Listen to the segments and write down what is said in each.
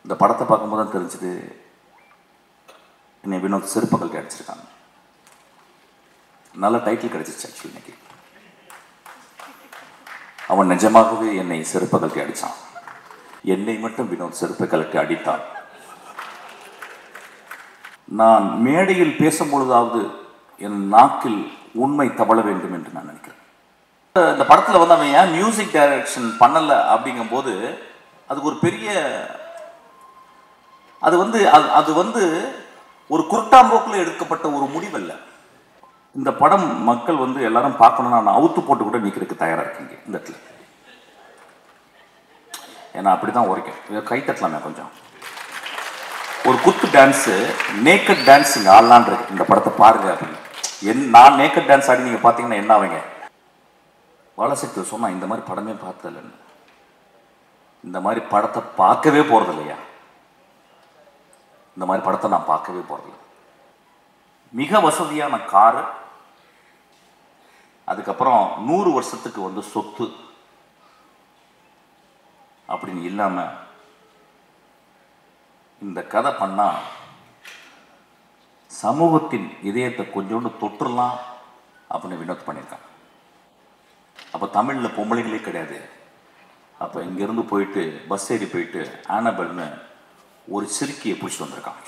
இந்த படத்தை பார்க்கும்போது தான் தெரிஞ்சுது என்னை வினோத் செருப்புகள் அடிச்சிருக்காங்க. நல்ல டைட்டில் கிடைச்சிச்சு ஆக்சுவலி. இன்னைக்கு அவன் நிஜமாகவே என்னை செருப்பை கழட்டி அடித்தான். என்னை மட்டும் வினோத் செருப்பை கழட்டி அடித்தான். நான் மேடையில் பேசும்பொழுதாவது என் நாக்கில் உண்மை தவழ வேண்டும் என்று நான் நினைக்கிறேன். இந்த படத்தில் வந்து அவன் ஏன் மியூசிக் டைரக்ஷன் பண்ணலை அப்படிங்கும்போது அதுக்கு ஒரு பெரிய அது வந்து ஒரு குருட்டாம்போக்கில் எடுக்கப்பட்ட ஒரு முடிவல்ல. இந்த படம் மக்கள் வந்து எல்லாரும் பார்க்கணும்னா நான் அவுத்து போட்டு கூட நிற்கிறதுக்கு தயாராக இருக்கீங்க இந்த இடத்துல. ஏன்னா அப்படிதான் உரைக்கும். கை தட்டலாமே கொஞ்சம். ஒரு குத்து டான்ஸு, நேக்கட் டான்ஸ் இங்கே ஆடலான் இருக்கு. இந்த படத்தை பாருங்க அப்படின்னு நான் நேக்கட் டான்ஸ் ஆடி நீங்கள் பார்த்தீங்கன்னா என்ன ஆவீங்க? பாலசக்தி சொன்னா இந்த மாதிரி படமே பார்த்ததில்லைன்னு. இந்த மாதிரி படத்தை பார்க்கவே போகிறது இல்லையா? இந்த மாதிரி படத்தை நான் பார்க்கவே போகிறதில்ல. மிக வசதியான காரு, அதுக்கப்புறம் 100 வருஷத்துக்கு வந்து சொத்து அப்படின்னு இல்லாம இந்த கதை பண்ணா சமூகத்தின் இதயத்தை கொஞ்சோண்டு தொற்றுலாம் அப்படின்னு வினோத் பண்ணியிருக்காங்க. அப்போ தமிழில் பொம்பளைகளே கிடையாது. அப்போ இங்கேருந்து போயிட்டு பஸ் ஏறி போயிட்டு ஆனபல்னு ஒரு சிறுக்கியை பிடிச்சிட்டு வந்திருக்கான்.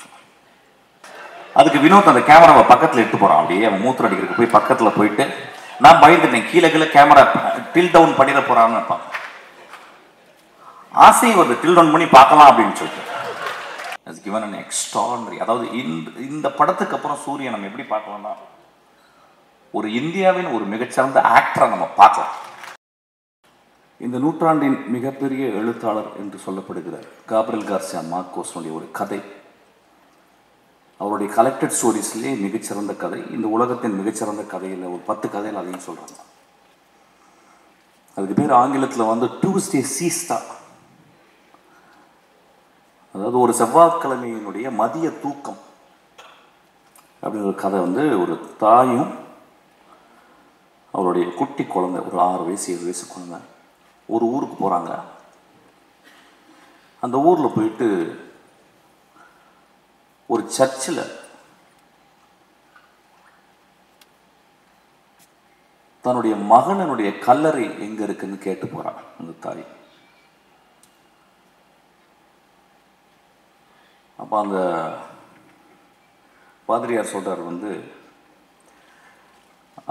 அதுக்கு வினோத் அந்த கேமராவை பக்கத்தில் எடுத்து போகிறான். அப்படியே அவன் மூத்திரம் அடிக்கிறதுக்கு போய் பக்கத்தில் போயிட்டு நான் பயந்துட்டேன், கீழே கீழே கேமரா டில் டவுன் பண்ணிட போகிறான்னு இருப்பான். ஆசையை வருது டில் டவுன் பண்ணி பார்க்கலாம் அப்படின்னு சொல்லிட்டு. It's given an extraordinary. அதாவது இந்த படத்துக்கு அப்புறம் சூரியன் நம்ம எப்படி பார்க்கலாம்னா ஒரு இந்தியாவின் ஒரு மிகச்சிறந்த ஆக்டரை நம்ம பார்க்கலாம். இந்த நூற்றாண்டின் மிகப்பெரிய எழுத்தாளர் என்று சொல்லப்படுகிற காப்ரியல் கார்சியா மார்கோஸுடைய ஒரு கதை, அவருடைய கலெக்டட் ஸ்டோரிஸ்லேயே மிகச்சிறந்த கதை. இந்த உலகத்தின் மிகச்சிறந்த கதையில் ஒரு 10 கதையில் அதையும் சொல்கிறாங்க. அதுக்கு பேர் ஆங்கிலத்தில் வந்து டியூஸ்டே சீஸ்டா. அதாவது ஒரு செவ்வாய்க்கிழமையினுடைய மதிய தூக்கம் அப்படிங்கிற ஒரு கதை வந்து ஒரு தாயும் அவருடைய குட்டி குழந்தை, ஒரு 6 வயசு 7 வயசு குழந்தை ஒரு ஊருக்கு போகிறாங்க. அந்த ஊரில் போயிட்டு ஒரு சர்ச்சில் தன்னுடைய மகனுடைய கல்லறை எங்க இருக்குன்னு கேட்டு போறான் அந்த தாய். அப்போ அந்த பாதிரியார் சொல்றாரு வந்து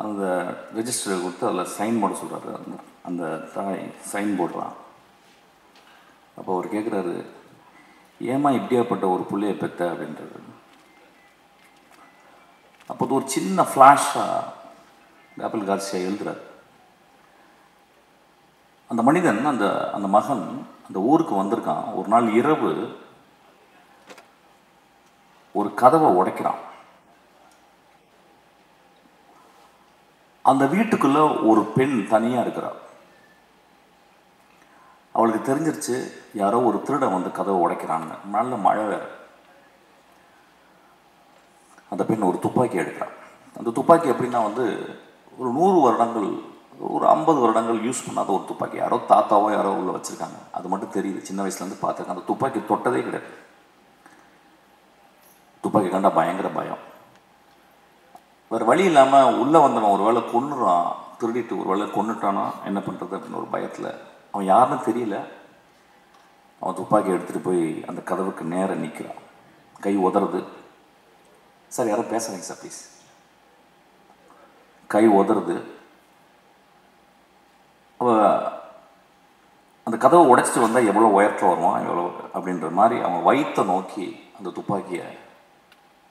அந்த ரெஜிஸ்டர் கொடுத்து அதில் சைன் போட சொல்றாரு. அந்த தாய் சைன் போடுறான். அப்போ அவர் கேட்குறாரு, ஏமா இப்படியாப்பட்ட ஒரு பிள்ளையை பெற்ற அப்படின்றது. அப்போது ஒரு சின்ன ஃப்ளாஷாக காப்ரியல் கார்சியா எழுதுறார். அந்த மனிதன் அந்த மகன் அந்த ஊருக்கு வந்திருக்கான். ஒரு நாள் இரவு ஒரு கதவை உடைக்கிறான். அந்த வீட்டுக்குள்ள ஒரு பெண் தனியா இருக்கிறார். அவளுக்கு தெரிஞ்சிருச்சு யாரோ ஒரு திருடன் வந்து கதவை உடைக்கிறாங்க. நல்ல மழை வேற. அந்த பெண் ஒரு துப்பாக்கி எடுக்கிறான். அந்த துப்பாக்கி எப்படின்னா வந்து ஒரு 100 வருடங்கள் ஒரு 50 வருடங்கள் யூஸ் பண்ணாத ஒரு துப்பாக்கி. யாரோ தாத்தாவோ யாரோ உள்ள வச்சிருக்காங்க. அது மட்டும் தெரியுது. சின்ன வயசுலேருந்து பார்த்துருக்கேன். அந்த துப்பாக்கி தொட்டதே கிடையாது. துப்பாக்கி கண்டா பயங்கர பயம். வேறு வழி இல்லாமல் உள்ளே வந்தவன் ஒரு வேளை கொன்னுறான், திருடிட்டு ஒரு வேளை கொன்னுட்டானா என்ன பண்ணுறது அப்படின்னு ஒரு பயத்தில், அவன் யாருன்னு தெரியல, அவன் துப்பாக்கி எடுத்துகிட்டு போய் அந்த கதவுக்கு நேராக நிற்கிறான். கை உதறது. சார் யாரோ பேசுகிறீங்க சார் ப்ளீஸ். கை உதறது. அவன் அந்த கதவை உடைச்சிட்டு வந்தால் எவ்வளோ உயரத்தில் வருவான் எவ்வளோ அப்படின்ற மாதிரி அவன் வயிற்றை நோக்கி அந்த துப்பாக்கியை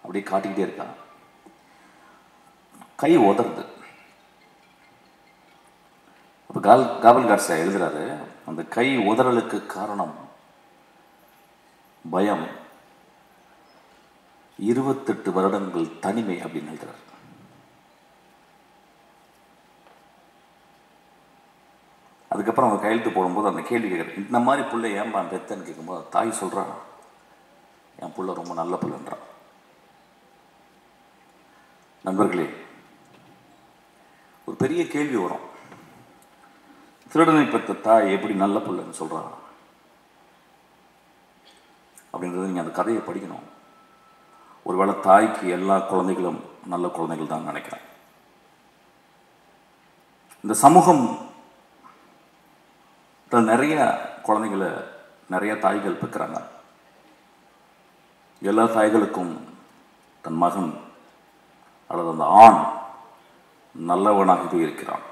அப்படியே காட்டிக்கிட்டே இருக்கான். கை உதறது. அப்போ காப்ரியல் கார்சியா எழுதுறாரு, அந்த கை உதறலுக்கு காரணம் பயம், 28 வருடங்கள் தனிமை அப்படின்னு எழுதுறாரு. அதுக்கப்புறம் அவங்க கையெழுத்து போடும்போது அந்த கேள்வி கேட்குறேன், இந்த மாதிரி பிள்ளை ஏன்பா பெத்தன்னு கேட்கும்போது தாய் சொல்கிறான், என் பிள்ளை ரொம்ப நல்ல பிள்ளைன்றான். நண்பர்களே, ஒரு பெரிய கேள்வி வரும், திருடனை பெற்ற தாய் எப்படி நல்ல பிள்ளைன்னு சொல்கிறான்? அப்படின்றது நீங்கள் அந்த கதையை படிக்கணும். ஒருவேளை தாய்க்கு எல்லா குழந்தைகளும் நல்ல குழந்தைகள் தான் நினைக்கிறேன். இந்த சமூகம் நிறைய குழந்தைகளை நிறைய தாய்கள் பெற்கிறாங்க. எல்லா தாய்களுக்கும் தன் மகன் அல்லது அந்த ஆண் நல்லவனாகவே இருக்கிறான்.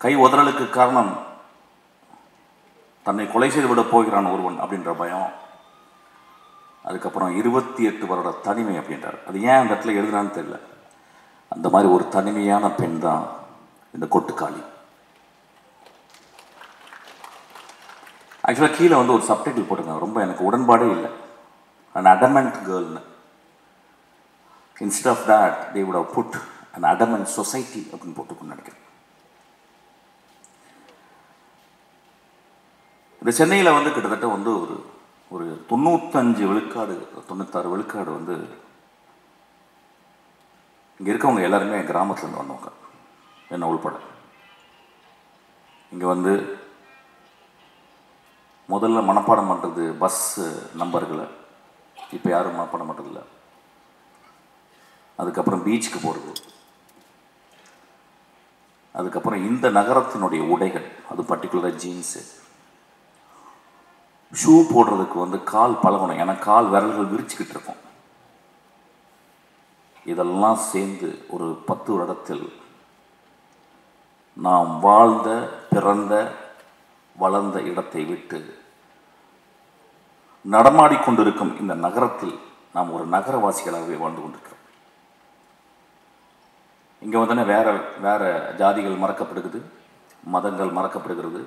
கை உதறலுக்கு காரணம் தன்னை கொலை செய்து விட போகிறான் ஒருவன் அப்படின்ற பயம். அதுக்கப்புறம் 28 வருட தனிமை அப்படின்றார். அது ஏன் அந்த இடத்துல எழுதுனான்னு தெரியல. அந்த மாதிரி ஒரு தனிமையான பெண் தான் இந்த கொட்டுக்காளி. ஆக்சுவலாக கீழே வந்து ஒரு சப்டைட்டில் போட்டிருக்காங்க, ரொம்ப எனக்கு உடன்பாடே இல்லை. an adamant girl. Instead of that they would have put an adamant society அப்படின்னு போட்டுக்கணும்னு நினைக்கிறேன். இந்த சென்னையில் வந்து கிட்டத்தட்ட வந்து ஒரு 95 விழுக்காடு 96 விழுக்காடு வந்து இங்கே இருக்கவங்க எல்லாருமே கிராமத்துலேருந்து வந்தவங்க, என்ன உள்பட. இங்கே வந்து முதல்ல மனப்பாடம் பண்ணுறது பஸ் நம்பர்களை, இப்போ யாரும் மனப்பாடம் பண்ணுறதில்ல. அதுக்கப்புறம் பீச்சுக்கு போகிறது, அதுக்கப்புறம் இந்த நகரத்தினுடைய உடைகள், அது பர்டிகுலராக ஜீன்ஸு, ஷூ போடுறதுக்கு வந்து கால் பழகணும், ஏன்னா கால் விரல்கள் விரிச்சுக்கிட்டு இருக்கும். இதெல்லாம் சேர்ந்து ஒரு 10 வருடத்தில் நாம் வாழ்ந்த பிறந்த வளர்ந்த இடத்தை விட்டு நடமாடிக்கொண்டிருக்கும் இந்த நகரத்தில் நாம் ஒரு நகரவாசிகளாகவே வாழ்ந்து கொண்டிருக்கிறோம். இங்கே வந்து வேற வேற ஜாதிகள் மறக்கப்படுகிறது, மதங்கள் மறக்கப்படுகிறது,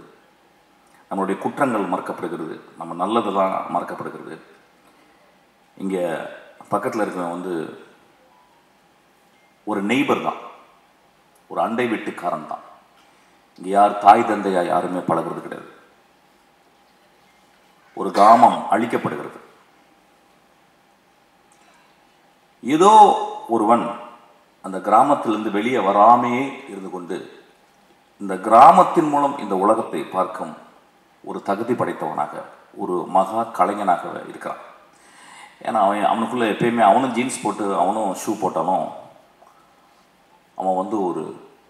நம்மளுடைய குற்றங்கள் மறக்கப்படுகிறது, நம்ம நல்லதெல்லாம் மறக்கப்படுகிறது. இங்கே பக்கத்தில் இருக்கிறவன் வந்து ஒரு நெய்பர் தான், ஒரு அண்டை வீட்டுக்காரன் தான். இங்கே யார் தாய் தந்தையா யாருமே பழகிறது கிடையாது. ஒரு கிராமம் அழிக்கப்படுகிறது. ஏதோ ஒருவன் அந்த கிராமத்திலிருந்து வெளியே வராமையே இருந்து கொண்டு இந்த கிராமத்தின் மூலம் இந்த உலகத்தை பார்க்கும் ஒரு தகுதி படைத்தவனாக, ஒரு மகா கலைஞனாக இருக்கிறான். ஏன்னா அவனுக்குள்ள எப்பயுமே அவனும் ஜீன்ஸ் போட்டு அவனும் ஷூ போட்டாலும் அவன் வந்து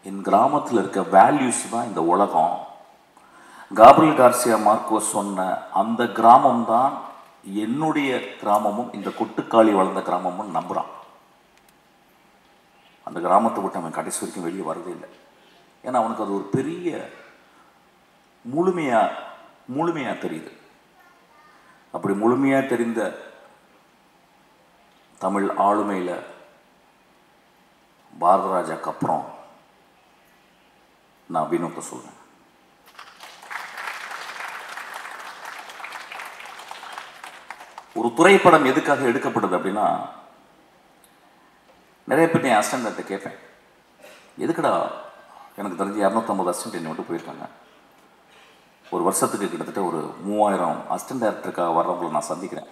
என் கிராமத்தில் இருக்க வேல்யூஸ் தான் இந்த உலகம். காப்ரியல் கார்சியா மார்க்கோஸ் சொன்ன அந்த கிராமம் தான் என்னுடைய கிராமமும் இந்த கொட்டுக்காளி வளர்ந்த கிராமமும் நம்புகிறான். அந்த கிராமத்தை விட்டு அவன் கடைசி வரைக்கும் வெளியே வரதே இல்லை. ஏன்னா அவனுக்கு அது ஒரு பெரிய முழுமையாக தெரியுது. அப்படி முழுமையாக தெரிந்த தமிழ் ஆளுமையில் பாரதராஜாக்கு அப்புறம் நான் வினோத்தை சொல்றேன். ஒரு திரைப்படம் எதுக்காக எடுக்கப்படுது அப்படின்னா, நிறைய பேர் என் அசிஸ்டன்ட் கேட்பேன், எதுக்குடா, எனக்கு தெரிஞ்சு 250 அசிஸ்டன்ட் என்னை விட்டு போயிருக்காங்க. ஒரு வருஷத்துக்கு கிட்டத்தட்ட ஒரு 3000 அசிஸ்டன்ட் டைரக்டருக்காக வர்றவங்களை நான் சந்திக்கிறேன்.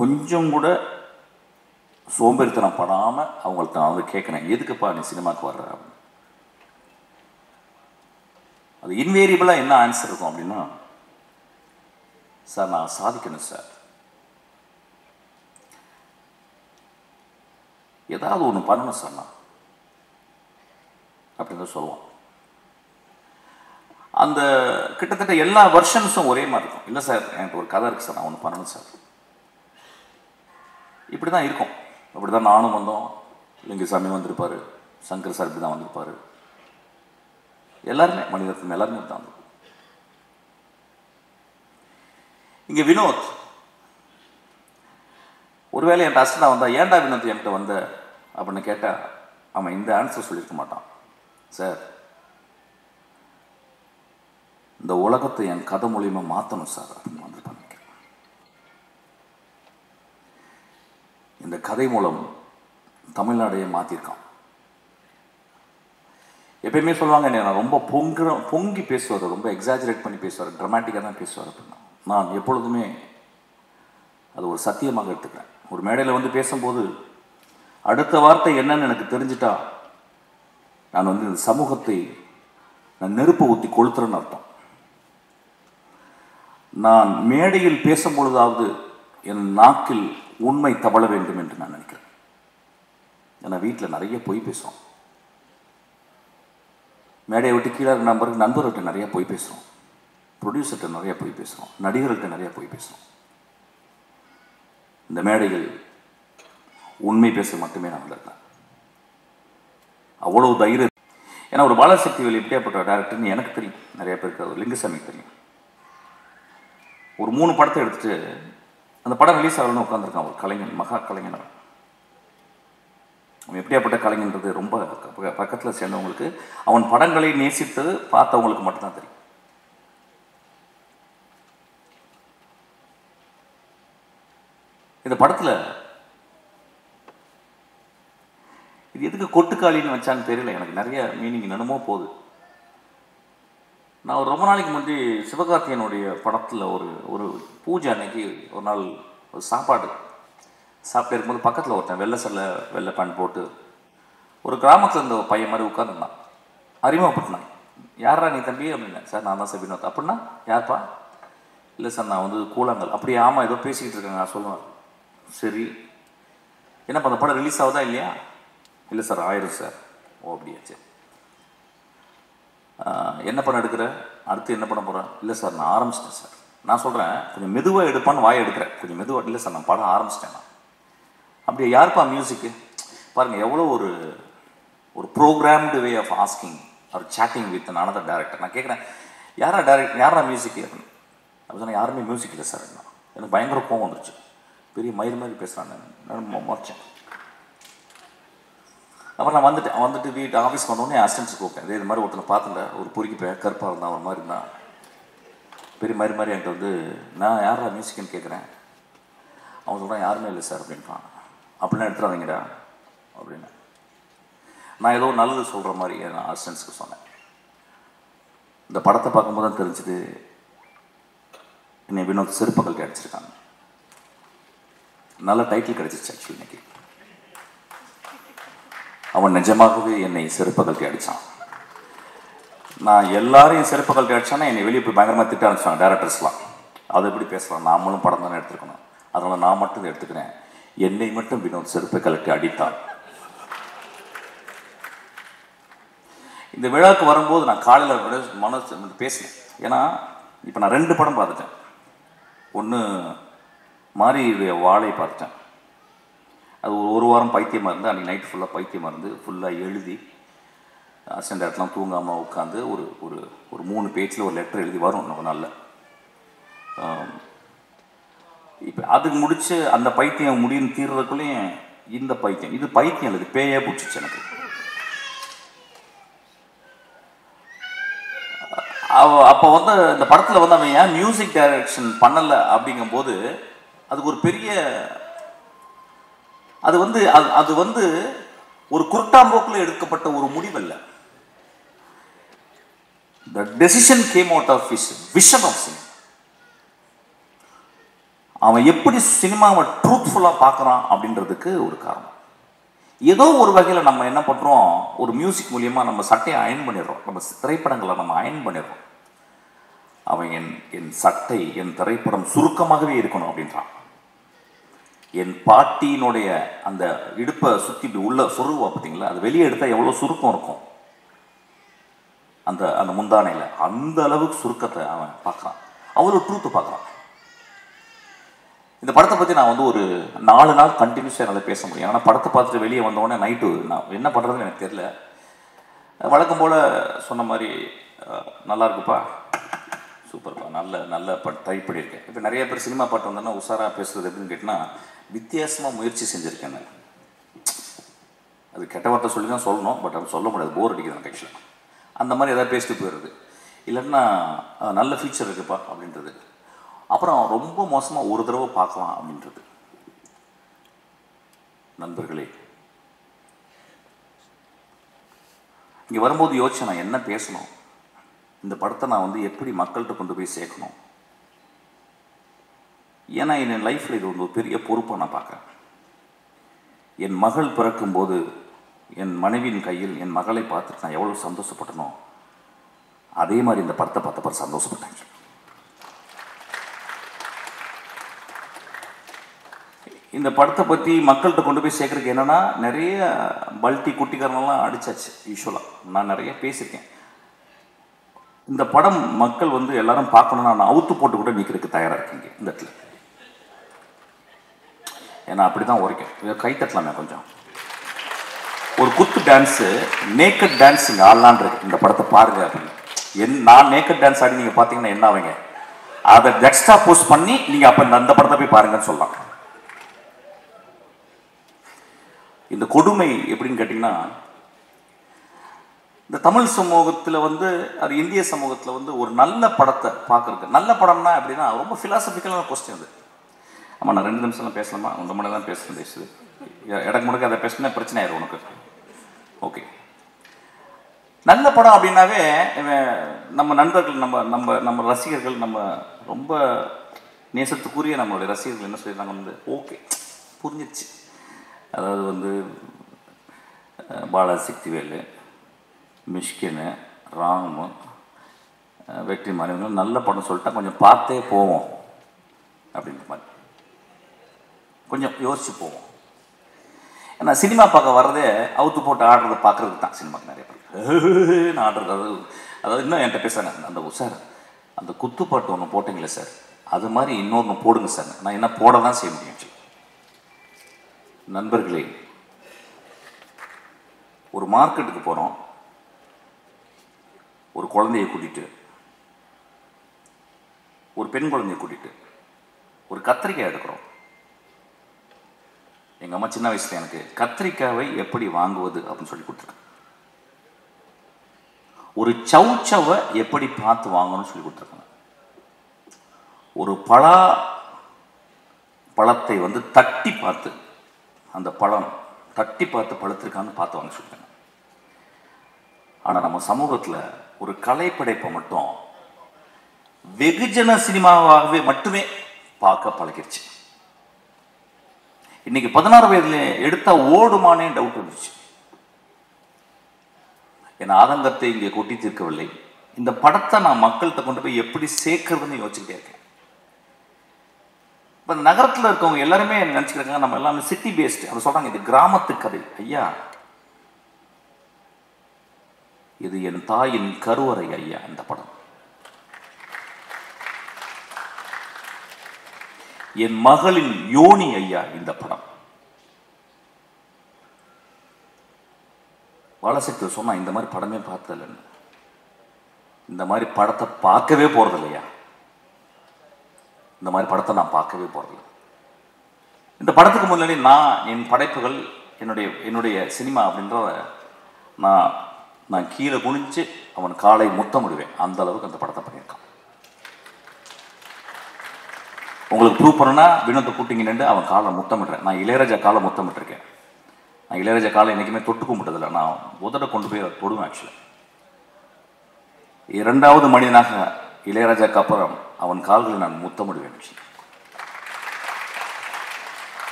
கொஞ்சம் கூட சோம்பேறித்தனம் படாமல் அவங்கள்ட்ட நான் வந்து கேட்குறேன், எதுக்குப்பா நீ சினிமாவுக்கு வர்ற அப்படின்னு. அது இன்வேரியபிளாக என்ன ஆன்சர் இருக்கும் அப்படின்னா, சார் நான் சாதிக்கணும் சார், ஏதாவது ஒன்று பண்ணணும் சார் நான் அப்படின்னு சொல்லுவோம். அந்த கிட்டத்தட்ட எல்லா வெர்ஷன்ஸும் ஒரே மாதிரி இருக்கும். இல்லை சார் எனக்கு ஒரு கதை இருக்குது சார், நான் ஒன்று பண்ணணும் சார். இப்படி தான் இருக்கும். அப்படி தான் நானும் வந்தோம், லிங்குசாமி வந்திருப்பார், சங்கர் சார் இப்படி தான் வந்திருப்பார், எல்லாருமே மனிதர்கள் எல்லாருமே தான். இங்கே வினோத் ஒருவேளை என் அசிஸ்டன்ட் வந்தா, ஏன்டா வினோத் என்கிட்ட வந்த அப்படின்னு கேட்டால் அவன் இந்த ஆன்சர் சொல்லியிருக்க மாட்டான். சார் இந்த உலகத்தை என் கதை மூலியமா மாற்றணும் சார் அப்படின்னு வந்திருப்பாங்க. இந்த கதை மூலம் தமிழ்நாடையே மாற்றிருக்கான். எப்பயுமே சொல்லுவாங்க, நான் ரொம்ப பொங்கி பேசுவார், ரொம்ப எக்ஸாஜரேட் பண்ணி பேசுவார், ட்ராமாட்டிக்காக தான் பேசுவார் அப்படின்னா நான் எப்பொழுதுமே அது ஒரு சத்தியமாக எடுத்துக்கிறேன். ஒரு மேடையில் வந்து பேசும்போது அடுத்த வார்த்தை என்னன்னு எனக்கு தெரிஞ்சிட்டா நான் வந்து இந்த சமூகத்தை நான் நெருப்பு ஊற்றி கொளுத்துறேன்னு அர்த்தம். நான் மேடையில் பேசும் பொழுதாவது என் நாக்கில் உண்மை தவழ வேண்டும் என்று நான் நினைக்கிறேன். ஏன்னா வீட்டில் நிறைய பொய் பேசுவோம். மேடையை விட்டு கீழே நண்பர்கள்ட்ட நிறைய பொய் பேசுகிறோம், ப்ரொடியூசர்கிட்ட நிறைய பொய் பேசுகிறோம், நடிகர்கள்ட்ட நிறைய பொய் பேசுகிறோம். இந்த மேடையில் உண்மை பேச மட்டுமே நான் வந்திருக்கேன். அவ்வளவு தைரியம். ஏன்னா ஒரு பாலசக்திவேல் எப்படியாப்பட்ட டேரக்டர்னு எனக்கு தெரியும், நிறைய பேருக்கு லிங்குசாமிக்கு தெரியும். ஒரு 3 படத்தை எடுத்துட்டு அந்த படம் ரிலீஸ் ஆகணும்னு உட்காந்துருக்கான் ஒரு கலைஞன், மகா கலைஞன். அவன் எப்படியாப்பட்ட கலைஞன்றது ரொம்ப பக்கத்தில் சேர்ந்தவங்களுக்கு, அவன் படங்களை நேசித்து பார்த்தவங்களுக்கு மட்டும்தான் தெரியும். இந்த படத்தில் இது எதுக்கு கொட்டுக்காளின்னு வச்சான்னு தெரியல, எனக்கு நிறைய மீனிங் என்னமோ போகுது. நான் ஒரு ரொம்ப நாளைக்கு முன்னாடி சிவகார்த்தியனுடைய படத்தில் ஒரு பூஜை அன்னைக்கு ஒரு நாள் ஒரு சாப்பாடு சாப்பிட்டு இருக்கும்போது பக்கத்தில் ஒருத்தன் வெள்ளை பேண்ட் போட்டு ஒரு கிராமத்தில் இருந்த ஒரு பையன் மாதிரி உட்காந்துருந்தான். அறிமுகப்பட்டினான். யாரா நீ தம்பி அப்படின்னா. சார் நான் தான் சார் வினோத். அப்படின்னா யார்ப்பா? இல்லை சார் நான் வந்து கூழாங்கல். அப்படியே ஆமாம் ஏதோ பேசிக்கிட்டு இருக்கேங்க நான் சொல்லுவேன். சரி என்னப்பா அந்த படம் ரிலீஸ் ஆகுதா இல்லையா? இல்லை சார் ஆயிரும் சார். ஓ அப்படியா சரி. என்ன பண்ண எடுக்கிற? அடுத்து என்ன பண்ண போகிறேன்? இல்லை சார் நான் ஆரம்பிச்சிட்டேன் சார். நான் சொல்கிறேன் கொஞ்சம் மெதுவாக எடுப்பான்னு வாயை எடுக்கிறேன், கொஞ்சம் மெதுவாக. இல்லை சார் நான் படம் ஆரம்பிச்சிட்டேன். நான் அப்படியே யாருப்பா மியூசிக்கு? பாருங்கள் எவ்வளோ ஒரு programmed way of asking or chatting with another director. நான் கேட்குறேன் யாரா மியூசிக் அப்படின்னு. அப்படி சொன்னால் யாருமே மியூசிக் இல்லை சார். எனக்கு பயங்கர கோவம் வந்துருச்சு. பெரிய மயிர் மாதிரி பேசுகிறான். நான் மறைச்சேன். அப்புறம் நான் வந்துட்டு வீட்டு ஆஃபீஸ் பண்ணோன்னே அசிஸ்டன்ஸ் கூப்பிட்டேன். இது மாதிரி ஒருத்தனை பார்த்துட்டேன், ஒரு பொறுக்கி போய் கருப்பாக இருந்தான், ஒரு மாதிரி இருந்தான், பெரிய மாதிரி என்கிட்ட வந்து நான் யாரா மியூசிக்னு கேட்குறேன். அவன் சொல்கிறான் யாருமே இல்லை சார் அப்படின்றான். அப்படிலாம் எடுத்துடாதீங்கடா அப்படின்னு நான் ஏதோ நல்லது சொல்கிற மாதிரி நான் அசிஸ்டன்ஸுக்கு சொன்னேன். இந்த படத்தை பார்க்கும்போது தான் தெரிஞ்சுது என்னை வினோத் செருப்புகள் அடிச்சிருக்காங்க. நல்ல டைட்டில் கிடச்சிச்சு ஆக்சுவலி. இன்னைக்கு அவன் நிஜமாகவே என்னை செருப்புகள் அடித்தான். நான் எல்லாரையும் செருப்புகள் அடித்தானா என்னை வெளியே போய் பயங்கரமாக திட்ட ஆரம்பிச்சாங்க டேரக்டர்ஸ்லாம். அதை எப்படி பேசலாம், நாமளும் படம் தானே எடுத்துருக்கணும், அதனால் நான் மட்டும் இதை எடுத்துக்கிறேன். என்னை மட்டும் வினோத் செருப்பை கலட்டி அடித்தான். இந்த விழாவுக்கு வரும்போது நான் காலையில் மனசு பேசினேன். ஏன்னா இப்போ நான் 2 படம் பார்த்துட்டேன். ஒன்று மாரியுடைய வாழை பார்த்தேன். அது ஒரு வாரம் பைத்தியமாக இருந்து, அன்றைக்கி நைட் ஃபுல்லாக பைத்தியமாக இருந்து ஃபுல்லாக எழுதி அசிஸ்டன்ட் டேரக்டர்லாம் தூங்காமல் உட்காந்து ஒரு 3 பேஜில் ஒரு லெட்டர் எழுதி வரும் நம்ம நல்ல. இப்போ அதுக்கு முடிச்சு அந்த பைத்தியம் முடியும் தீர்றதுக்குள்ளேயும் இந்த பைத்தியம், இது பைத்தியம் இல்லை, இது பேயே பிடிச்சிச்சு எனக்கு. அப்போ வந்து இந்த படத்தில் வந்து அவன் ஏன் மியூசிக் டைரக்ஷன் பண்ணலை அப்படிங்கும்போது அதுக்கு ஒரு பெரிய அது வந்து ஒரு குருட்டாம்போக்கில் எடுக்கப்பட்ட ஒரு முடிவல்ல. The decision came out of his vision of cinema. அவன் எப்படி சினிமாவை ட்ரூத்ஃபுல்லாக பார்க்குறான் அப்படின்றதுக்கு ஒரு காரணம். ஏதோ ஒரு வகையில் நம்ம என்ன பண்ணுறோம், ஒரு மியூசிக் மூலியமாக நம்ம சட்டையை அயன் பண்ணிடுறோம், நம்ம திரைப்படங்களை நம்ம அயன் பண்ணிடுறோம். அவன் என் சட்டை என் திரைப்படம் சுருக்கமாகவே இருக்கணும் அப்படின்றான். என் பாட்டியினுடைய அந்த இடுப்பை சுற்றி இப்படி உள்ள சொருவா பார்த்தீங்களா, அது வெளியே எடுத்தால் எவ்வளோ சுருக்கம் இருக்கும் அந்த முந்தானையில், அந்த அளவுக்கு சுருக்கத்தை அவன் பார்க்குறான், அவ்வளோ ட்ரூத்து பார்க்குறான். இந்த படத்தை பற்றி நான் வந்து ஒரு 4 நாள் கண்டினியூஸாக என்னால் பேச முடியும். ஆனால் படத்தை பார்த்துட்டு வெளியே வந்தோடனே நைட்டு நான் என்ன பண்ணுறதுன்னு எனக்கு தெரியல. வழக்கம் போல் சொன்ன மாதிரி நல்லா இருக்குப்பா, சூப்பர்ப்பா, நல்ல ட்ரை பண்ணியிருக்கேன். இப்போ நிறைய பேர் சினிமா பாட்டு வந்தோன்னா உஷாராக பேசுகிறது எப்படின்னு கேட்டிங்கன்னா வித்தியாசமாக முயற்சி செஞ்சுருக்கேன். அது கெட்ட வார்த்தை சொல்லி தான் சொல்லணும், பட் அது சொல்ல முடியாது, போர் அடிக்குது எனக்கு ஆக்சுவலாக. அந்த மாதிரி எதாவது பேசிட்டு போயிடுறது, இல்லைன்னா நல்ல ஃபீச்சர் இருக்குப்பா அப்படின்றது, அப்புறம் ரொம்ப மோசமாக ஒரு தடவை பார்க்கலாம் அப்படின்றது. நண்பர்களே, இங்கே வரும்போது யோசிச்சேன் நான் என்ன பேசணும், இந்த படத்தை நான் வந்து எப்படி மக்கள்கிட்ட கொண்டு போய் சேர்க்கணும். ஏன்னா என் லைஃப்பில் இது ஒரு பெரிய பொறுப்பாக நான் பார்க்குறேன். என் மகள் பிறக்கும்போது என் மனைவியின் கையில் என் மகளை பார்த்துட்டு நான் எவ்வளோ சந்தோஷப்பட்டனோ அதே மாதிரி இந்த படத்தை பார்த்தப்ப சந்தோஷப்பட்டேன். இந்த படத்தை பற்றி மக்கள்கிட்ட கொண்டு போய் சேர்க்குறதுக்கு என்னென்னா, நிறைய பல்ட்டி குட்டிக்காரனெல்லாம் அடித்தாச்சு. யூஸ்வலாக நான் நிறைய பேசியிருக்கேன். இந்த படம் மக்கள் வந்து எல்லாரும் பார்க்கணும்னா நான் அவுத்து போட்டு கூட நிற்கிறதுக்கு தயாராக இருக்கீங்க இந்த இடத்துல. ஏன்னா அப்படி தான் உரைக்கும். கை தட்டலாமே கொஞ்சம். ஒரு குத்து டான்ஸு, நேக்கட் டான்ஸ் இங்கே ஆடலான் இருக்கு. இந்த படத்தை பாருங்க அப்படின்னு. நான் நேக்கட் டான்ஸ் ஆடி நீங்கள் பார்த்தீங்கன்னா என்ன ஆவீங்க? அதை எக்ஸ்ட்ரா போஸ்ட் பண்ணி நீங்கள் அப்போ அந்த படத்தை போய் பாருங்கன்னு சொல்லலாம். இந்த கொடுமை எப்படின்னு கேட்டிங்கன்னா, இந்த தமிழ் சமூகத்தில் வந்து அது இந்திய சமூகத்தில் வந்து ஒரு நல்ல படத்தை பார்க்குறதுக்கு, நல்ல படம்னா எப்படின்னா ரொம்ப ஃபிலாசபிக்கலான கொஸ்டின் அது. ஆமாம், நான் 2 நிமிஷம்லாம் பேசலாமா? 1 மணி தான் பேசுகிறேன். பேசுது இடக்கு முடக்க அதை பேசினா பிரச்சனை ஆயிரும் உனக்கு. ஓகே, நல்ல படம் அப்படின்னாவே நம்ம நண்பர்கள், நம்ம நம்ம நம்ம ரசிகர்கள், நம்ம ரொம்ப நேசத்துக்குரிய நம்மளுடைய ரசிகர்கள் என்ன சொல்லிடுறாங்க வந்து, ஓகே புரிஞ்சிச்சு. அதாவது வந்து பாலசக்திவேலு, மிஷ்கின்னு, ராமு, வெற்றிமாறன் நல்ல படம் சொல்லிட்டா கொஞ்சம் பார்த்தே போவோம் அப்படின்ற மாதிரி கொஞ்சம் யோசிச்சு போவோம். ஏன்னா சினிமா பார்க்க வர்றதே அவுத்து போட்டு ஆடுறதை பார்க்குறதுக்கு தான். சினிமாக்கு நிறைய பேர் ஆடுறது, அதாவது இன்னும் என்கிட்ட பேசுகிறாங்க, அந்த சார் அந்த குத்துப்பாட்டு ஒன்று போட்டிங்களே சார், அது மாதிரி இன்னொன்று போடுங்க சார். நான் என்ன போட தான் செய்ய முடியும். நண்பர்களே, ஒரு மார்க்கெட்டுக்கு போகிறோம், ஒரு குழந்தையை கூட்டிகிட்டு, ஒரு பெண் குழந்தையை கூட்டிகிட்டு ஒரு கத்திரிக்காய் எடுக்கிறோம். எங்கள் அம்மா சின்ன வயசில் எனக்கு கத்திரிக்காவை எப்படி வாங்குவது அப்படின்னு சொல்லி கொடுத்துருக்காங்க. ஒரு சவுச்சவை எப்படி பார்த்து வாங்கணும்னு சொல்லி கொடுத்துருக்காங்க. ஒரு பழத்தை வந்து தட்டி பார்த்து, அந்த பழம் தட்டி பார்த்து பழுத்திருக்கான்னு பார்த்து வாங்க சொல்லிட்டாங்க. ஆனால் நம்ம சமூகத்தில் ஒரு கலைப்படைப்பை மட்டும் வெகுஜன சினிமாவாகவே மட்டுமே பார்க்க பழகிருச்சு. இன்னைக்கு 16 வயதுல எடுத்தா ஓடுமானே டவுட் வந்துச்சு. என் ஆதங்கத்தை இங்கே கொட்டி தீர்க்கவில்லை. இந்த படத்தை நான் மக்கள்கிட்ட கொண்டு போய் எப்படி சேர்க்கறதுன்னு யோசிச்சுக்கிட்டே இருக்கேன். இப்போ நகரத்தில் இருக்கவங்க எல்லாருமே நினச்சிக்கிறாங்க நம்ம எல்லாமே சிட்டி பேஸ்டு. அதை சொல்கிறாங்க இது கிராமத்து கதை. ஐயா, இது என் தாயின் கருவறை ஐயா. இந்த படம் என் மகளின் யோனி ஐயா. இந்த படம் பாலசக்தி சொன்னா இந்த மாதிரி படமே பார்த்ததில்லைன்னு. இந்த மாதிரி படத்தை பார்க்கவே போறது இல்லையா? இந்த மாதிரி படத்தை நான் பார்க்கவே போறதில்லை. இந்த படத்துக்கு முன்னாடி நான் என் படைப்புகள், என்னுடைய சினிமா அப்படின்ற நான் கீழே குனிஞ்சு அவன் காலை முத்தமிடுவேன். அந்த அளவுக்கு அந்த படத்தை பண்ணியிருக்கான். உங்களுக்கு ப்ரூவ் பண்ணணும்னா வினோத்தை கூட்டிங்க நின்று அவன் காலை முத்தமிடுறேன். நான் இளையராஜா காலை முத்தமிட்டிருக்கேன். நான் இளையராஜா காலை என்றைக்குமே தொட்டு கும்பிட்டதில்லை. நான் உதட கொண்டு போய் தொடுவேன். ஆக்சுவலி 2வது மனிதனாக இளையராஜாக்கு அப்புறம் அவன் கால்களை நான் முத்தமிடுவேன்.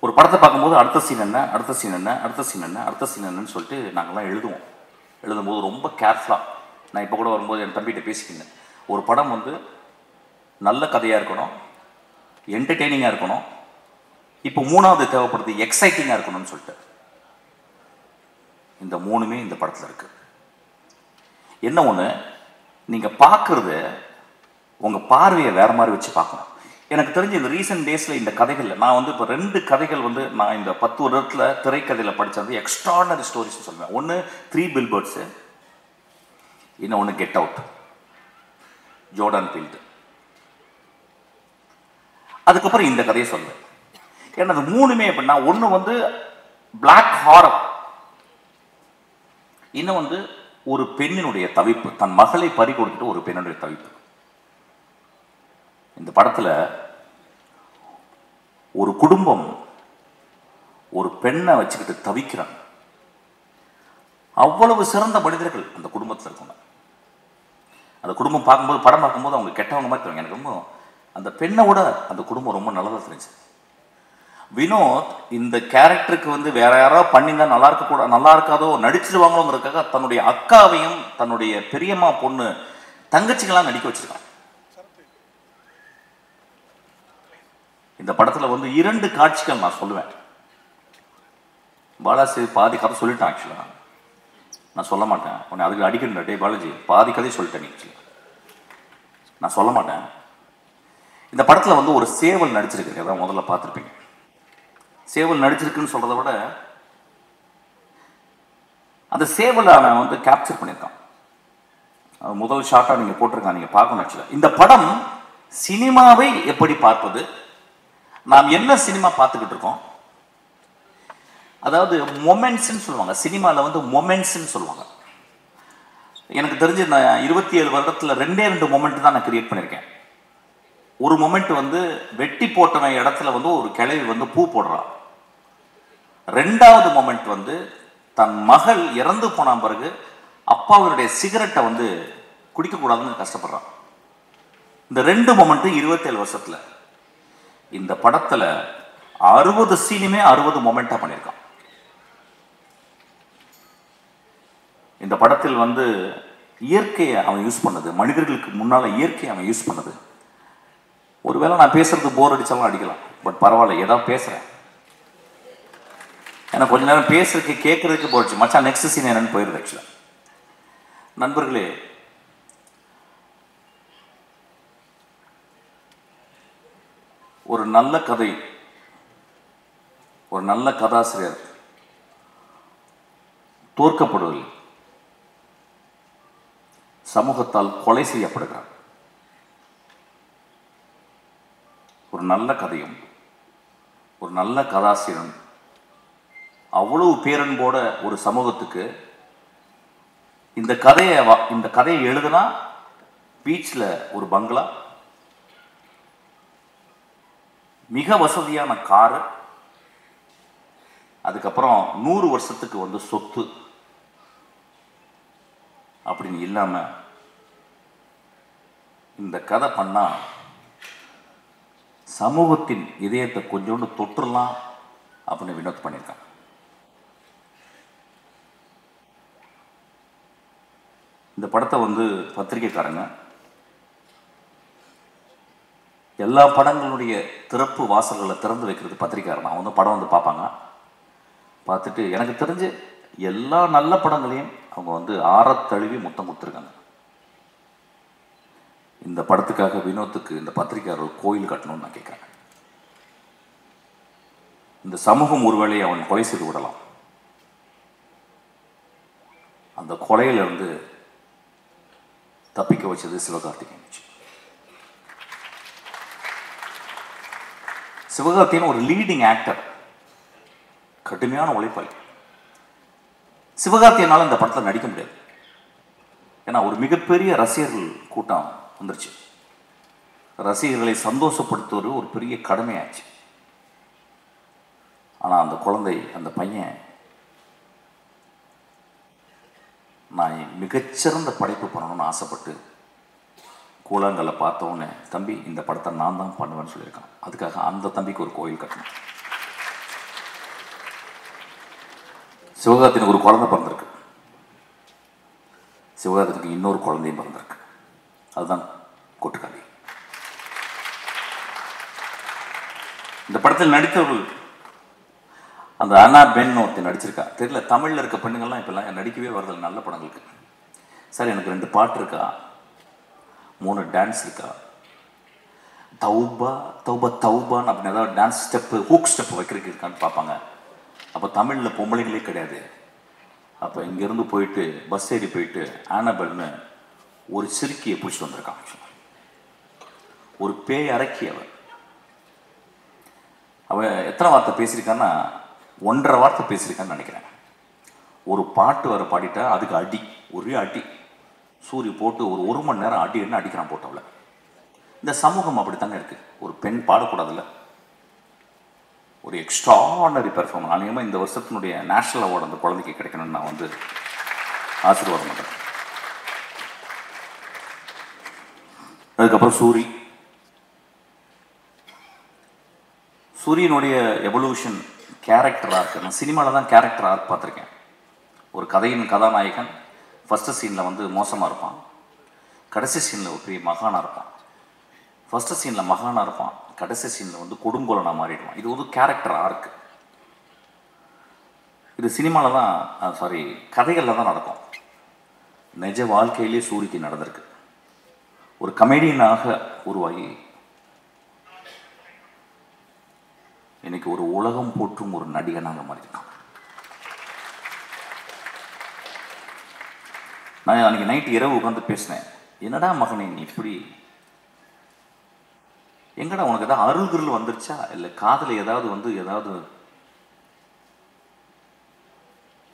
ஒரு படத்தை பார்க்கும்போது அடுத்த சீன் என்ன, அடுத்த சீன் என்ன, அடுத்த சீன் என்ன, அடுத்த சீன் என்னன்னு சொல்லிட்டு நாங்கள்லாம் எழுதுவோம். எழுதும்போது ரொம்ப கேர்ஃபுல்லாக, நான் இப்போ கூட வரும்போது என் தம்பிகிட்ட பேசிக்கிங்க, ஒரு படம் வந்து நல்ல கதையாக இருக்கணும், என்டர்டெய்னிங்காக இருக்கணும், இப்போ 3வது தேவைப்படுது எக்ஸைட்டிங்காக இருக்கணும்னு சொல்லிட்டு. இந்த 3மே இந்த படத்தில் இருக்கு. என்ன ஒன்று, நீங்கள் பார்க்குறது உங்கள் பார்வையை வேற மாதிரி வச்சு பார்க்கணும். எனக்கு தெரிஞ்சு இந்த ரீசெண்ட் டேஸில் இந்த கதைகளில் நான் வந்து இப்போ 2 கதைகள் வந்து நான் இந்த 10 வருடத்தில் திரைக்கதையில் படித்தது எக்ஸ்ட்ராடனரி ஸ்டோரிஸ் சொல்லுவேன். ஒன்று 3 பில்பர்ட்ஸு, இன்னொன்று கெட் அவுட், ஜோர்டன் பீல்டு. அதுக்கப்புறம் இந்த கதையை சொல்லுவேன். ஏன்னா அது 3மே எப்படின்னா, ஒன்று வந்து பிளாக் ஹாரர், இன்னும் வந்து ஒரு பெண்ணினுடைய தவிப்பு, தன் மகளை பறி கொடுத்துட்டு ஒரு பெண்ணுடைய தவிப்பு. இந்த படத்தில் ஒரு குடும்பம் ஒரு பெண்ணை வச்சுக்கிட்டு தவிக்கிறாங்க. அவ்வளவு சிறந்த மனிதர்கள் அந்த குடும்பத்தில் இருக்காங்க. அந்த குடும்பம் பார்க்கும்போது, படம் பார்க்கும்போது அவங்க கெட்டவங்க மாதிரி இருக்காங்க. எனக்கு ரொம்ப அந்த பெண்ணை விட அந்த குடும்பம் ரொம்ப நல்லதாக தெரிஞ்சு. வினோத் இந்த கேரக்டருக்கு வந்து வேற யாராவது பண்ணியிருந்தா நல்லா இருக்காதோ, நடிச்சிருவாங்களோங்கிறதுக்காக தன்னுடைய அக்காவையும் தன்னுடைய பெரியம்மா பொண்ணு தங்கச்சிகளாம் நடிக்க வச்சிருக்கான். இந்த படத்துல வந்து 2 காட்சிகள் நான் சொல்லுவேன். பாலாஜி பாதி கதை சொல்லிட்டேன். ஆக்சுவலா நான் சொல்ல மாட்டேன். உன்னை அதுக்கு அடிக்கணும். டே பாலாஜி, பாதி கதை சொல்லிட்டேன். ஆக்சுவலா நான் சொல்ல மாட்டேன். இந்த படத்துல வந்து ஒரு சேவல் நடிச்சிருக்கு. அதான் முதல்ல பார்த்துருப்பீங்க. சேவல் நடிச்சிருக்குன்னு சொல்றதை விட அந்த சேவலை அவன் வந்து கேப்சர் பண்ணியிருக்கான். முதல் ஷாட்டா நீங்க போட்டிருக்கான், நீங்க பார்க்கணும். ஆக்சுவலா இந்த படம் சினிமாவை எப்படி பார்ப்பது, நாம் என்ன சினிமா பார்த்துக்கிட்டு இருக்கோம், அதாவது மொமெண்ட்ஸ்ன்னு சொல்லுவாங்க. சினிமாவில் வந்து மொமெண்ட்ஸ்ன்னு சொல்லுவாங்க. எனக்கு தெரிஞ்சு நான் 27 வருடத்தில் 2 மொமெண்ட் தான் நான் கிரியேட் பண்ணியிருக்கேன். ஒரு மொமெண்ட் வந்து வெட்டி போட்டவன் இடத்துல வந்து ஒரு கிழவி வந்து பூ போடுறான். 2வது மொமெண்ட் வந்து தன் மகள் இறந்து போன பிறகு அப்பாவுடைய சிகரெட்டை வந்து குடிக்கக்கூடாதுன்னு கஷ்டப்படுறான். இந்த 2 மொமெண்ட் 27 வருஷத்துல இந்த படத்துல 60 சீனுமே 60 மொமெண்டா பண்ணியிருக்கான். இந்த படத்தில் வந்து இயற்கையை அவன் யூஸ் பண்ணது, மனிதர்களுக்கு முன்னால இயற்கையை அவன் யூஸ் பண்ணது. ஒருவேளை நான் பேசுறது போர் அடிச்சாலும் அடிக்கலாம், பட் பரவாயில்ல, ஏதாவது பேசுறேன். ஏன்னா கொஞ்ச நேரம் பேசுறதுக்கு கேட்கறதுக்கு போச்சு. மச்சான் நெக்ஸ்ட் சீன் என்னன்னு போயிருது. ஆக்சுவலா நண்பர்களே, ஒரு நல்ல கதை, ஒரு நல்ல கதாசிரியர் தோற்கப்படுவதில் சமூகத்தால் கொலை செய்யப்படுகிறார். ஒரு நல்ல கதையும் ஒரு நல்ல கதாசிரியரும் அவ்வளவு பேரன்போட ஒரு சமூகத்துக்கு இந்த கதையை எழுதுனா பீச்சில் ஒரு பங்களா, மிக வசதியான காரு, அதுக்கப்புறம் 100 வருஷத்துக்கு வந்து சொத்து அப்படின்னு இல்லாம இந்த கதை பண்ணா சமூகத்தின் இதயத்தை கொஞ்சோண்டு தொற்றுலாம் அப்படின்னு வினோத் பண்ணியிருக்காங்க. இந்த படத்தை வந்து பத்திரிகைக்காரங்க எல்லா படங்களுடைய திறப்பு வாசல்களை திறந்து வைக்கிறது பத்திரிக்கையாளர். அவங்க வந்து படம் வந்து பார்ப்பாங்க. பார்த்துட்டு எனக்கு தெரிஞ்சு எல்லா நல்ல படங்களையும் அவங்க வந்து ஆறத்தழுவி முத்தம் கொடுத்துருக்காங்க. இந்த படத்துக்காக வினோத்துக்கு இந்த பத்திரிக்கையாளர் கோயில் கட்டணும்னு நான் கேட்குறேன். இந்த சமூகம் ஒருவேளை அவன் கொலை செய்து விடலாம். அந்த கொலையிலிருந்து தப்பிக்க வச்சது சிவகார்த்திகேயன். சிவகார்த்திகேயன் ஒரு லீடிங் ஆக்டர், கடுமையான உழைப்பாளி. சிவகார்த்திகேயனால இந்த படத்தில் நடிக்க முடியாது. ஏன்னா ஒரு மிகப்பெரிய ரசிகர்கள் கூட்டம் வந்துருச்சு. ரசிகர்களை சந்தோஷப்படுத்துவது ஒரு பெரிய கடமையாச்சு. ஆனால் அந்த குழந்தை, அந்த பையன், நான் மிகச்சிறந்த படைப்பு பண்ணணும்னு ஆசைப்பட்டு கூழாங்கல்ல பார்த்தோன்னே, தம்பி இந்த படத்தை நான் தான் பண்ணுவேன்னு சொல்லியிருக்கான். அதுக்காக அந்த தம்பிக்கு ஒரு கோயில் கட்டணும். சிவகார்த்திகேயனுக்கு ஒரு குழந்தை பிறந்திருக்கு. சிவகார்த்திகேயனுக்கு இன்னொரு குழந்தையும் பிறந்திருக்கு. அதுதான் கொட்டுக்கதை. இந்த படத்தில் நடித்தவர்கள், அந்த அண்ணா பென் ஒருத்தர் நடிச்சிருக்கா. தெரியல, தமிழில் இருக்க பெண்ணுங்கள்லாம் இப்போல்லாம் நடிக்கவே வரதில்லை நல்ல படங்களுக்கு. சார் எனக்கு 2 பாட்டு இருக்கா, 3 டான்ஸ் இருக்கா, தௌபா தௌபா தௌபான்னு அப்படின்னு ஏதாவது டான்ஸ் ஸ்டெப்பு, ஹூக் ஸ்டெப்பு வைக்கிறதுக்கு இருக்கான்னு பார்ப்பாங்க. அப்போ தமிழில் பொம்பளைங்களே கிடையாது. அப்போ இங்கேருந்து போயிட்டு பஸ் ஏறி போயிட்டு ஆனபெல்னு ஒரு சிறுக்கியை பிடிச்சிட்டு வந்திருக்கான். ஒரு பேய் அரக்கி. அவன் எத்தனை வார்த்தை பேசியிருக்கான்னா 1.5 வார்த்தை பேசியிருக்கான்னு நினைக்கிறேன். ஒரு பாட்டு வர பாடிட்டா அதுக்கு அடி, ஒரே அடி சூரிய போட்டு ஒரு மணி நேரம் அடி என்ன அடிக்கிறான் போட்டவள. இந்த சமூகம் அப்படித்தானே இருக்கு. ஒரு பெண் பாடக்கூடாதுல்ல. ஒரு எக்ஸ்ட்ரானரி பெர்ஃபார்மன்ஸ். அநேகமாக இந்த வருஷத்தினுடைய நேஷனல் அவார்டு அந்த குழந்தைக்கு கிடைக்கணும்னு நான் வந்து ஆசீர்வாதம் பண்ணுறேன். அதுக்கப்புறம் சூரியனுடைய எவல்யூஷன் கேரக்டர் ஆர்க். நான் சினிமாவில் தான் கேரக்டர் ஆர்க் பார்த்துருக்கேன். ஒரு கதையின் கதாநாயகன் ஃபஸ்ட்டு சீனில் வந்து மோசமாக இருப்பான். கடைசி சீனில் ஒரு பெரிய மகானாக இருப்பான். ஃபஸ்ட்டு சீனில் மகானாக இருப்பான், கடைசி சீனில் வந்து கொடுங்கோலனாக மாறிடுவான். இது ஒரு கேரக்டர் ஆர்க்கு. இது சினிமாவில் தான், சாரி, கதைகளில் தான் நடக்கும். நிஜ வாழ்க்கையிலே சூரிக்கு நடந்திருக்கு. ஒரு கமெடியனாக உருவாகி இன்னைக்கு ஒரு உலகம் போற்றும் ஒரு நடிகனாக மாறியிருக்கான். நான் அன்றைக்கி நைட்டு இரவு உட்காந்து பேசினேன். என்னடா மகனே நீ இப்படி, எங்கடா உனக்கு ஏதாவது அருள்கிருள் வந்துருச்சா, இல்லை காதில் ஏதாவது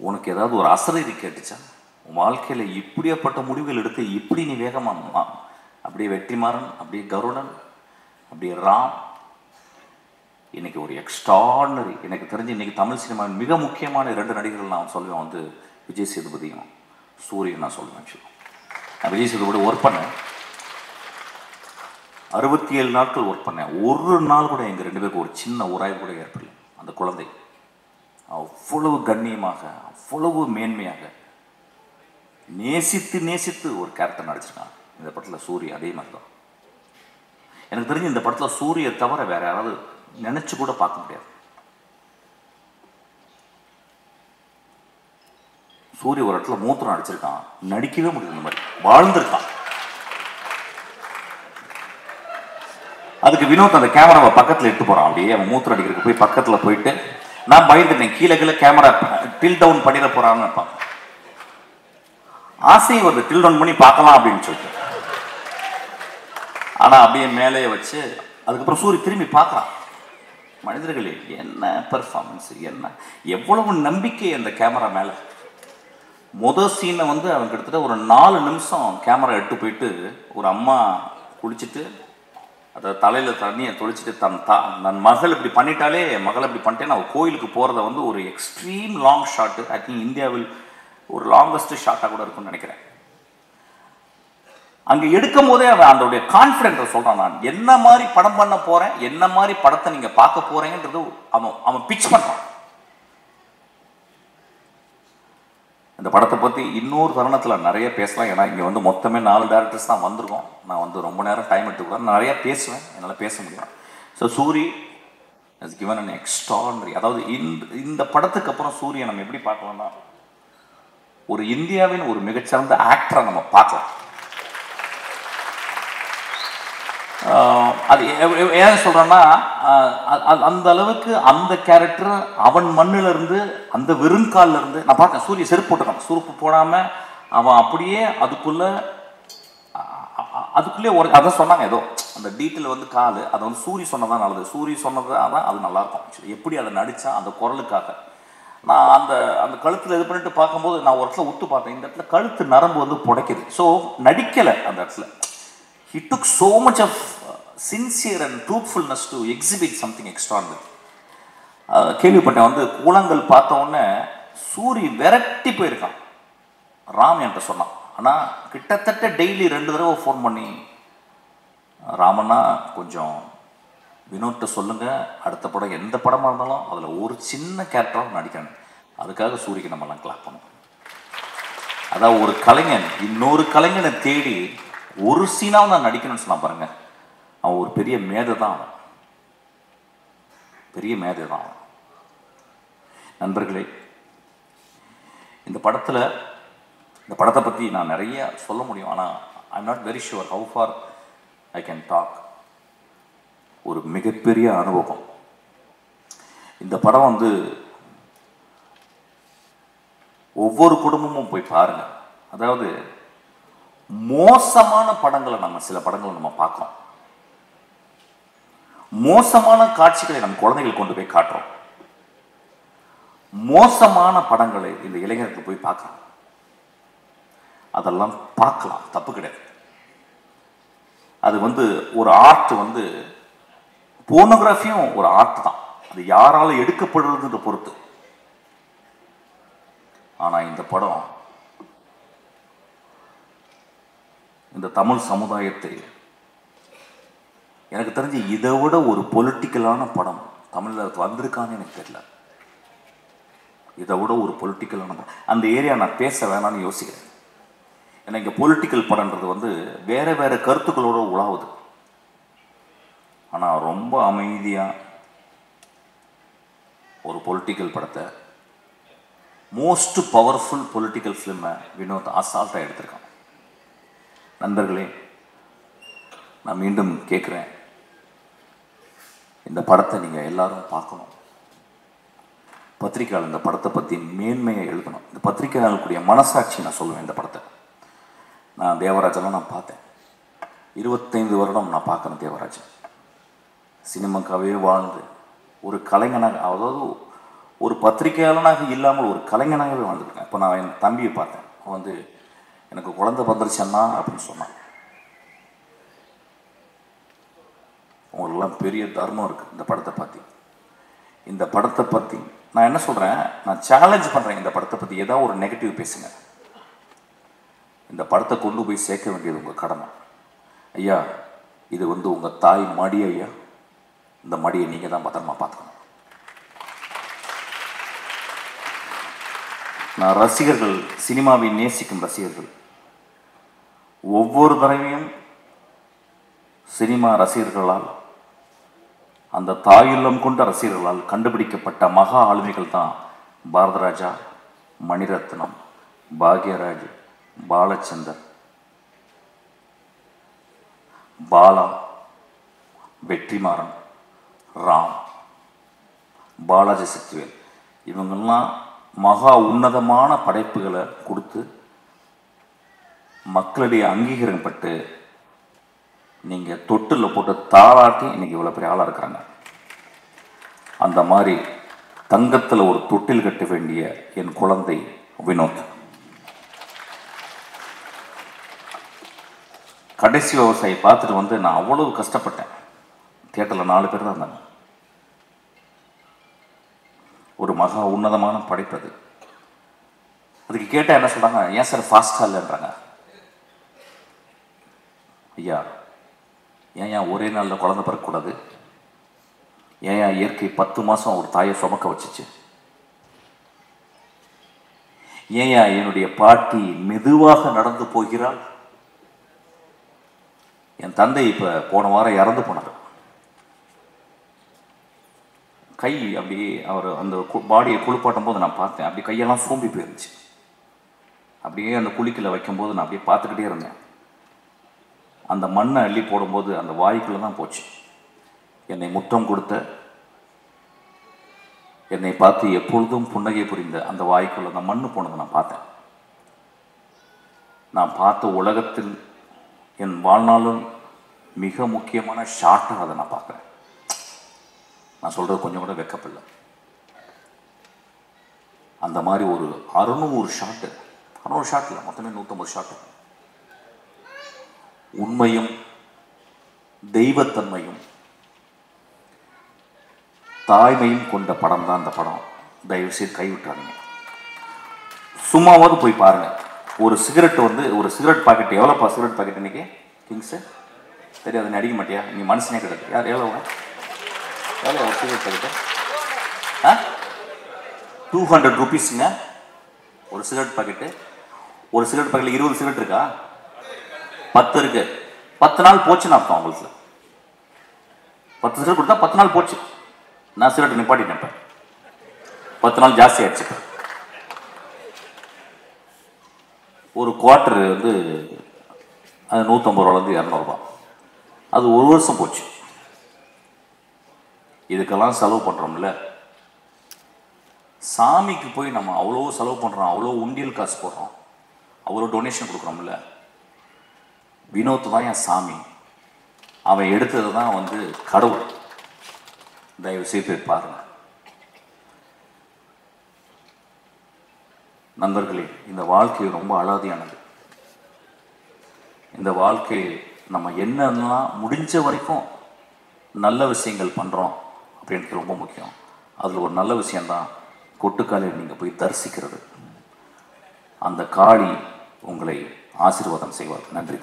உனக்கு ஏதாவது ஒரு அசரீதி கேட்டுச்சா, உன் வாழ்க்கையில் இப்படியாப்பட்ட முடிவுகள் எடுத்து இப்படி நீ வேகமாக அப்படியே வெற்றிமாறன், அப்படியே கருடன், அப்படியே ராம், இன்னைக்கு ஒரு எக்ஸ்ட்ராடனரி. எனக்கு தெரிஞ்சு இன்னைக்கு தமிழ் சினிமாவின் மிக முக்கியமான 2 நடிகர்கள் நான் சொல்லுவேன், வந்து விஜய் சேதுபதியும் சூரியன் நான் சொல்லுவேன். நான் விஜய் சேதுபதி ஒர்க் பண்ணேன், 67 நாட்கள் ஒர்க் பண்ணேன். ஒரு நாள் கூட எங்கள் 2 பேருக்கு ஒரு சின்ன உராய்வு கூட ஏற்படல. அந்த குழந்தை அவ்வளவு கண்ணியமாக, அவ்வளவு மேன்மையாக நேசித்து ஒரு கேரக்டர் நடிச்சிருக்காங்க. இந்த படத்தில் சூரிய அதே மாதிரி தான். எனக்கு தெரிஞ்சு இந்த படத்தில் சூரிய தவிர வேற யாராவது நினைச்சு கூட பார்க்க முடியாது. சூரிய ஒரு இடத்துல மூத்திரம் அடிச்சிருக்கான், நடிக்கவே முடியும், இந்த மாதிரி வாழ்ந்திருக்கான். அதுக்கு வினோத் அந்த கேமராவை பக்கத்தில் எடுத்து போறான். அப்படியே அவன் மூத்திரம் அடிக்கிறதுக்கு போய் பக்கத்தில் போயிட்டு, நான் பயந்துட்டேன் கீழே கேமரா டில் டவுன் பண்ணிட போறான்னு இருப்பான். ஆசையும் வருது டில் டவுன் பண்ணி பார்க்கலாம் அப்படின்னு சொல்லிட்டு. ஆனா அப்படியே மேலே வச்சு அதுக்கப்புறம் சூரிய திரும்பி பார்க்கலாம். மனிதர்களே என்ன பெர்ஃபார்மன்ஸ், என்ன எவ்வளவு நம்பிக்கை அந்த கேமரா மேல. முதல் சீனை வந்து அவன் கிட்டத்தட்ட ஒரு 4 நிமிஷம் கேமரா எடுத்து போயிட்டு, ஒரு அம்மா குளிச்சுட்டு அதை தலையில் தண்ணியை தொளிச்சுட்டு தன் மகள் இப்படி பண்ணிட்டாலே, மகள் இப்படி பண்ணிட்டேன்னு அவள் கோயிலுக்கு போகிறத வந்து ஒரு extreme long shot. I think இந்தியாவில் ஒரு லாங்கஸ்ட் ஷாட்டாக கூட இருக்கும்னு நினைக்கிறேன். அங்கே எடுக்கும் போதே அவன் அதோடைய கான்ஃபிடென்ட்டை சொல்கிறான், நான் என்ன மாதிரி படம் பண்ண போகிறேன், என்ன மாதிரி படத்தை நீங்கள் பார்க்க போகிறீங்கன்றது அவன் பிச் பண்ணுறான். இந்த படத்தை பற்றி இன்னொரு தருணத்தில் நிறைய பேசலாம். ஏன்னா இங்கே வந்து மொத்தமே 4 டேரக்டர்ஸ் தான் வந்திருக்கோம். நான் வந்து ரொம்ப நேரம் டைம் எடுத்துக்கிறேன், நிறையா பேசுவேன், என்னால் பேச முடியும். So Soori has given an extraordinary, அதாவது இந்த படத்துக்கு அப்புறம் சூரியை நம்ம எப்படி பார்க்கலாம்னா, ஒரு இந்தியாவின் ஒரு மிகச்சிறந்த ஆக்டரை நம்ம பார்க்கலாம். அது ஏன் சொல்கிறேன்னா, அந்த அளவுக்கு அந்த கேரக்டர் அவன் மண்ணிலிருந்து, அந்த வெறுங்காலில் இருந்து நான் பார்த்தேன். சூரிய செருப்பு போட்டுக்கான், செருப்பு போடாமல் அவன் அப்படியே அதுக்குள்ளே ஒரு அதான் சொன்னாங்க, ஏதோ அந்த டீட்டெயில் வந்து கால், அதை வந்து சூரிய சொன்னதான் நல்லது, சூரிய சொன்னது தான் அது நல்லாயிருக்கும். ஆக்சுவலி எப்படி அதை நடித்தா அந்த குரலுக்காக நான் அந்த கழுத்தில் இது பண்ணிட்டு பார்க்கும்போது நான் ஒரு இடத்துல உத்து பார்த்தேன், இந்த இடத்துல கழுத்து நரம்பு வந்து புடைக்குது. ஸோ நடிக்கலை அந்த இடத்துல. He took so much of sincere and truthfulness to exhibit something extraordinary. கேள்விப்பட்டேன் வந்து கூழாங்கல் பார்த்த உடனே சூரி விரட்டி போயிருக்கான். ராம் என்கிட்ட சொன்னான். ஆனால் கிட்டத்தட்ட டெய்லி 2 தடவை ஃபோன் பண்ணி, ராமண்ணா கொஞ்சம் வினோட்ட சொல்லுங்கள், அடுத்த படம் எந்த படமாக இருந்தாலும் அதில் ஒரு சின்ன கேரக்டராக நடிக்கணும், அதுக்காக சூரிக்கு நம்மலாம் கிளாப் பண்ணோம். அதாவது ஒரு கலைஞன் இன்னொரு கலைஞனை தேடி ஒரு சீனாவும் நான் நடிக்கணும்னு சொன்னா பாருங்க, அவன் ஒரு பெரிய மேதை தான். அவன் பெரிய மேதை தான். நண்பர்களே, இந்த படத்தை பற்றி நான் நிறைய சொல்ல முடியும். ஆனால் I am not very sure how far I can talk. ஒரு மிகப்பெரிய அனுபவம். இந்த படம் வந்து ஒவ்வொரு குடும்பமும் போய் பாருங்க. அதாவது மோசமான படங்களை சில படங்களை நம்ம பார்க்கிறோம். மோசமான காட்சிகளை நம்ம குழந்தைகள் கொண்டு போய் காட்டுறோம். மோசமான படங்களை இந்த இளைஞர்கள் போய் பார்க்கலாம். அதெல்லாம் பார்க்கலாம், தப்பு கிடையாது. அது வந்து ஒரு ஆர்ட், வந்து போர்னோகிராஃபியும் ஒரு ஆர்ட் தான். அது யாரால எடுக்கப்படுறதுன்ற பொறுத்து. ஆனா இந்த படம் இந்த தமிழ் சமுதாயத்தை, எனக்கு தெரிஞ்சு இதை விட ஒரு பொலிட்டிக்கலான படம் தமிழில் வந்திருக்கான்னு எனக்கு தெரியல. இதை விட ஒரு பொலிட்டிக்கலான படம் அந்த ஏரியா நான் பேச வேணாம்னு யோசிக்கிறேன். ஏன்னா இங்கே பொலிட்டிக்கல் படம்ன்றது வந்து வேறு வேறு கருத்துக்களோடு உலாவுது. ஆனால் ரொம்ப அமைதியாக ஒரு பொலிட்டிக்கல் படத்தை, மோஸ்ட் பவர்ஃபுல் பொலிட்டிக்கல் ஃபிலிமை வினோத் அசால்ட்டாக எடுத்திருக்கான். நண்பர்களே, நான் மீண்டும் கேட்குறேன், இந்த படத்தை நீங்கள் எல்லாரும் பார்க்கணும். பத்திரிக்கையாளர் இந்த படத்தை பற்றி மேன்மையை எழுதணும். இந்த பத்திரிக்கையாளர்களுடைய மனசாட்சி நான் சொல்லுவேன். இந்த படத்தை நான் தேவராஜெல்லாம் நான் பார்த்தேன். 25 வருடம் நான் பார்க்குறேன் தேவராஜன். சினிமாக்காகவே வாழ்ந்து ஒரு கலைஞனாக, அதாவது ஒரு பத்திரிகையாளனாக இல்லாமல் ஒரு கலைஞனாகவே வாழ்ந்துருக்கேன். இப்போ நான் என் தம்பியை பார்த்தேன். அவன் வந்து எனக்கு குழந்தை வந்துருச்சன்னா அப்படின்னு சொன்னான். உங்களுக்கெல்லாம் பெரிய தர்மம் இருக்குது இந்த படத்தை பற்றி. இந்த படத்தை பற்றி நான் என்ன சொல்கிறேன், நான் சேலஞ்ச் பண்ணுறேன். இந்த படத்தை பற்றி ஏதாவது ஒரு நெகட்டிவ் பேசுங்க. இந்த படத்தை கொண்டு போய் சேர்க்க வேண்டியது உங்கள் கடமை. ஐயா, இது வந்து உங்கள் தாய் மடி. ஐயா, இந்த மடியை நீங்கள் தான் பத்திரமா பார்த்துக்கணும். நான் ரசிகர்கள், சினிமாவை நேசிக்கும் ரசிகர்கள், ஒவ்வொரு தடவையும் சினிமா ரசிகர்களால், அந்த தாயுள்ளம் கொண்ட ரசிகர்களால் கண்டுபிடிக்கப்பட்ட மகா ஆளுமைகள் தான் பாரதராஜா, மணிரத்னம், பாக்யராஜ், பாலச்சந்தர், பாலா, வெற்றிமாறன், ராம், பாலாஜி சக்திவேல். இவங்கெல்லாம் மகா உன்னதமான படைப்புகளை கொடுத்து மக்களுடைய அங்கீகாரம் பட்டு நீங்கள் தொட்டில் போட்டு தாளாட்டி இன்னைக்கு இவ்வளோ பெரிய ஆளாக இருக்கிறாங்க. அந்த மாதிரி தங்கத்தில் ஒரு தொட்டில் கட்ட வேண்டிய என் குழந்தை வினோத். கடைசி விவசாயி பார்த்துட்டு வந்து நான் அவ்வளவு கஷ்டப்பட்டேன். தியேட்டரில் 4 பேர் தான் இருந்தாங்க. ஒரு மகா உன்னதமான படைப்பு அது. அதுக்கு கேட்டால் என்ன சொல்கிறாங்க, ஏன் சார் ஃபாஸ்ட்டாக இல்லைன்றாங்க. ஐயா, ஏன் ஒரே நாளில் குழந்தை பிறக்கக்கூடாது? ஏன் இயற்கை 10 மாதம் ஒரு தாயை சுமக்க வச்சிச்சு? ஏன் என்னுடைய பாட்டி மெதுவாக நடந்து போகிறாள்? என் தந்தை இப்போ போன வாரம் இறந்து போனார். கை அப்படியே அவர் அந்த பாடியை குளிப்பாட்டும் போது நான் பார்த்தேன். அப்படி கையெல்லாம் சோம்பி போயிருந்துச்சு. அப்படியே அந்த குளிக்கல வைக்கும்போது நான் அப்படியே பார்த்துக்கிட்டே இருந்தேன். அந்த மண்ணை அள்ளி போடும்போது அந்த வாய்க்குள்ளே தான் போச்சு. என்னை முத்தம் கொடுத்த, என்னை பார்த்து எப்பொழுதும் புன்னகை புரிந்த அந்த வாய்க்குள்ள அந்த மண்ணு போனதை நான் பார்த்தேன். நான் பார்த்த உலகத்தில் என் வாழ்நாளும் மிக முக்கியமான ஷாட்டாக அதை நான் பார்க்குறேன். நான் சொல்கிறது கொஞ்சம் கூட வெக்கப்படல. அந்த மாதிரி ஒரு 600 ஷாட்டு, 600 ஷாட்டில் மொத்தமே 150 ஷாட்டு. உண்மையும் தெய்வத்தன்மையும் தாய்மையும் கொண்ட படம் தான் அந்த படம். தயவு செய்து கைவிட்டாருங்க. சும்மாவது போய் பாருங்க. ஒரு சிகரெட் வந்து, ஒரு சிகரெட் பாக்கெட் எவ்வளோப்பா? சிகரெட் பாக்கெட் இன்னைக்கு கிங்ஸு தெரியாது, நீ அடிக்க மாட்டியா? நீ மனுஷனே கிடையாது. யார் எவ்வளோ ஒரு சிகரெட் பாக்கெட்டு? 200 ருபீஸுங்க ஒரு சிகரெட் பாக்கெட்டு. ஒரு சிகரெட் பாக்கெட்டில் 20 சிகரெட் இருக்கா? 10 இருக்கு. 10 நாள் போச்சுன்னு அர்த்தம் உங்களுக்கு. 10 சிகரெட் கொடுத்தா 10 நாள் போச்சு. நான் சிகரெட் நிப்பாட்டிட்டேன். 10 நாள் ஜாஸ்தி ஆயிடுச்சு. ஒரு குவார்ட்டர் வந்து அது 150 ரூபாலேருந்து 200 ரூபா. அது 1 வருஷம் போச்சு. இதுக்கெல்லாம் செலவு பண்ணுறோம்ல. சாமிக்கு போய் நம்ம அவ்வளோ செலவு பண்ணுறோம், அவ்வளோ உண்டியல் காசு போடுறோம், அவ்வளோ டொனேஷன் கொடுக்குறோம்ல. வினோத் தான் என் சாமி. அவன் எடுத்தது தான் வந்து கடவுள். தயவு செய்து பாருங்க நண்பர்களே. இந்த வாழ்க்கை ரொம்ப அலாதியானது. இந்த வாழ்க்கை நம்ம என்னெல்லாம் முடிஞ்ச வரைக்கும் நல்ல விஷயங்கள் பண்ணுறோம் அப்படின்றது ரொம்ப முக்கியம். அதில் ஒரு நல்ல விஷயந்தான் கொட்டுக்காலில் நீங்கள் போய் தரிசிக்கிறது. அந்த காளி உங்களை ஆசீர்வாதம் செய்வார். நன்றி.